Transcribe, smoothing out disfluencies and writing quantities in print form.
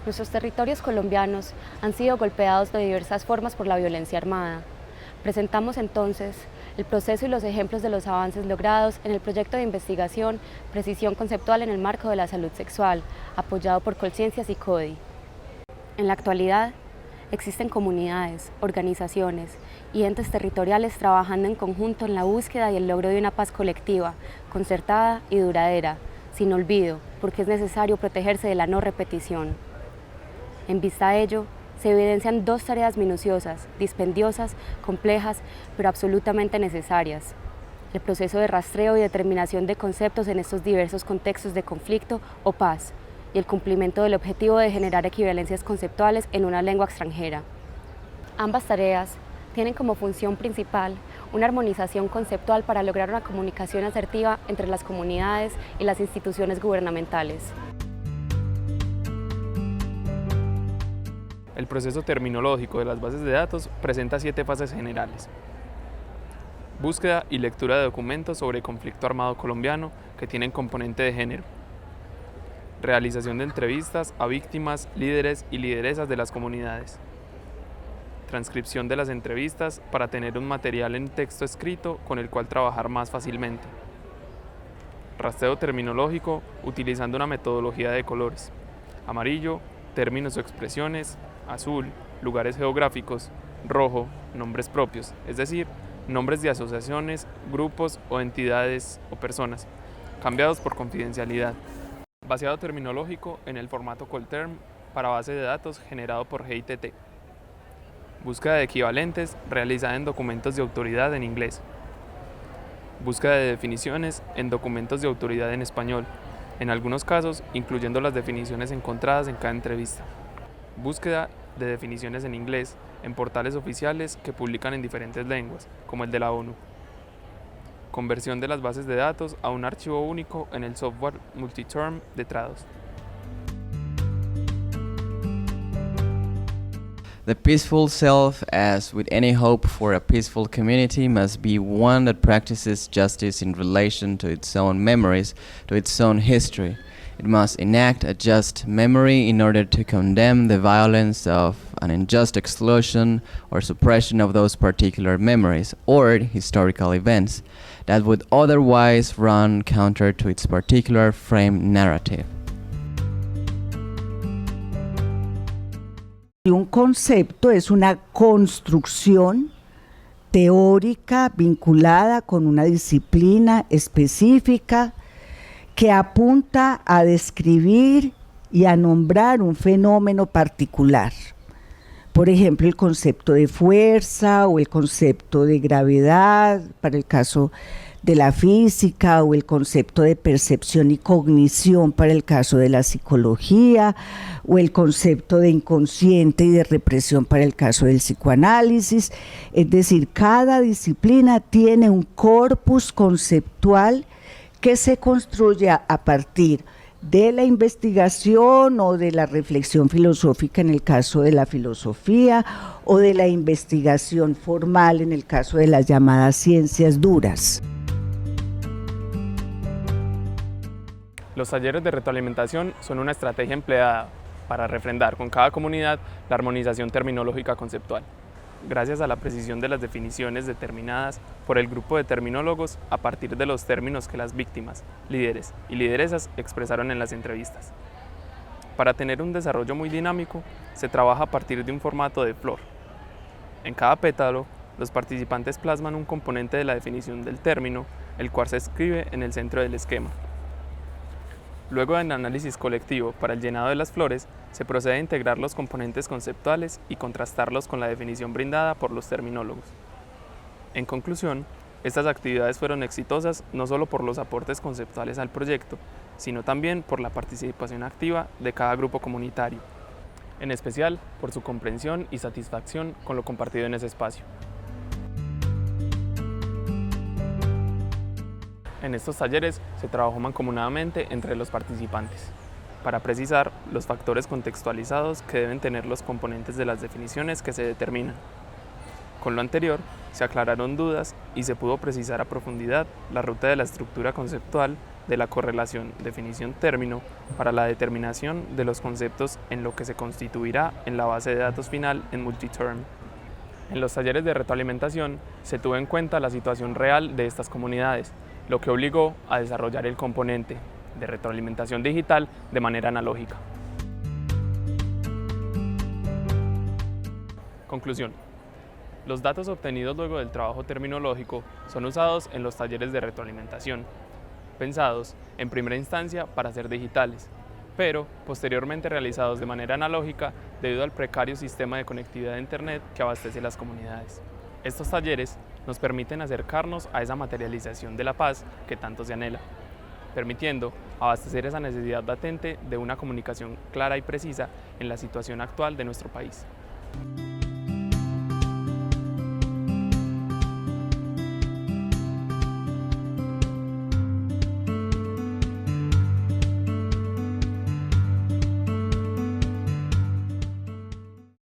Nuestros territorios colombianos han sido golpeados de diversas formas por la violencia armada. Presentamos entonces el proceso y los ejemplos de los avances logrados en el proyecto de investigación Precisión Conceptual en el marco de la salud sexual, apoyado por Colciencias y CODI. En la actualidad, existen comunidades, organizaciones y entes territoriales trabajando en conjunto en la búsqueda y el logro de una paz colectiva, concertada y duradera, sin olvido, porque es necesario protegerse de la no repetición. En vista a ello, se evidencian dos tareas minuciosas, dispendiosas, complejas, pero absolutamente necesarias. El proceso de rastreo y determinación de conceptos en estos diversos contextos de conflicto o paz, y el cumplimiento del objetivo de generar equivalencias conceptuales en una lengua extranjera. Ambas tareas tienen como función principal una armonización conceptual para lograr una comunicación asertiva entre las comunidades y las instituciones gubernamentales. El proceso terminológico de las bases de datos presenta 7 fases generales. Búsqueda y lectura de documentos sobre conflicto armado colombiano que tienen componente de género. Realización de entrevistas a víctimas, líderes y lideresas de las comunidades. Transcripción de las entrevistas para tener un material en texto escrito con el cual trabajar más fácilmente. Rastreo terminológico utilizando una metodología de colores. Amarillo, términos o expresiones. Azul, lugares geográficos. Rojo, nombres propios, es decir, nombres de asociaciones, grupos o entidades o personas, cambiados por confidencialidad. Vaciado terminológico en el formato Colterm para base de datos generado por GITT. Búsqueda de equivalentes realizada en documentos de autoridad en inglés. Búsqueda de definiciones en documentos de autoridad en español, en algunos casos incluyendo las definiciones encontradas en cada entrevista. Búsqueda de definiciones en inglés en portales oficiales que publican en diferentes lenguas, como el de la ONU. Conversión de las bases de datos a un archivo único en el software Multiterm de Trados. The peaceful self, as with any hope for a peaceful community, must be one that practices justice in relation to its own memories, to its own history. It must enact a just memory in order to condemn the violence of an unjust exclusion or suppression of those particular memories or historical events that would otherwise run counter to its particular frame narrative. Un concepto es una construcción teórica vinculada con una disciplina específica que apunta a describir y a nombrar un fenómeno particular. Por ejemplo, el concepto de fuerza o el concepto de gravedad, para el caso de la física, o el concepto de percepción y cognición para el caso de la psicología, o el concepto de inconsciente y de represión para el caso del psicoanálisis. Es decir, cada disciplina tiene un corpus conceptual que se construye a partir de la investigación o de la reflexión filosófica en el caso de la filosofía, o de la investigación formal en el caso de las llamadas ciencias duras. Los talleres de retroalimentación son una estrategia empleada para refrendar con cada comunidad la armonización terminológica conceptual, gracias a la precisión de las definiciones determinadas por el grupo de terminólogos a partir de los términos que las víctimas, líderes y lideresas expresaron en las entrevistas. Para tener un desarrollo muy dinámico, se trabaja a partir de un formato de flor. En cada pétalo, los participantes plasman un componente de la definición del término, el cual se escribe en el centro del esquema. Luego del análisis colectivo para el llenado de las flores, se procede a integrar los componentes conceptuales y contrastarlos con la definición brindada por los terminólogos. En conclusión, estas actividades fueron exitosas no solo por los aportes conceptuales al proyecto, sino también por la participación activa de cada grupo comunitario, en especial por su comprensión y satisfacción con lo compartido en ese espacio. En estos talleres se trabajó mancomunadamente entre los participantes para precisar los factores contextualizados que deben tener los componentes de las definiciones que se determinan. Con lo anterior, se aclararon dudas y se pudo precisar a profundidad la ruta de la estructura conceptual de la correlación definición-término para la determinación de los conceptos en lo que se constituirá en la base de datos final en multiterm. En los talleres de retroalimentación se tuvo en cuenta la situación real de estas comunidades, lo que obligó a desarrollar el componente de retroalimentación digital de manera analógica. Conclusión. Los datos obtenidos luego del trabajo terminológico son usados en los talleres de retroalimentación, pensados en primera instancia para ser digitales, pero posteriormente realizados de manera analógica debido al precario sistema de conectividad de Internet que abastece las comunidades. Estos talleres nos permiten acercarnos a esa materialización de la paz que tanto se anhela, permitiendo abastecer esa necesidad latente de una comunicación clara y precisa en la situación actual de nuestro país.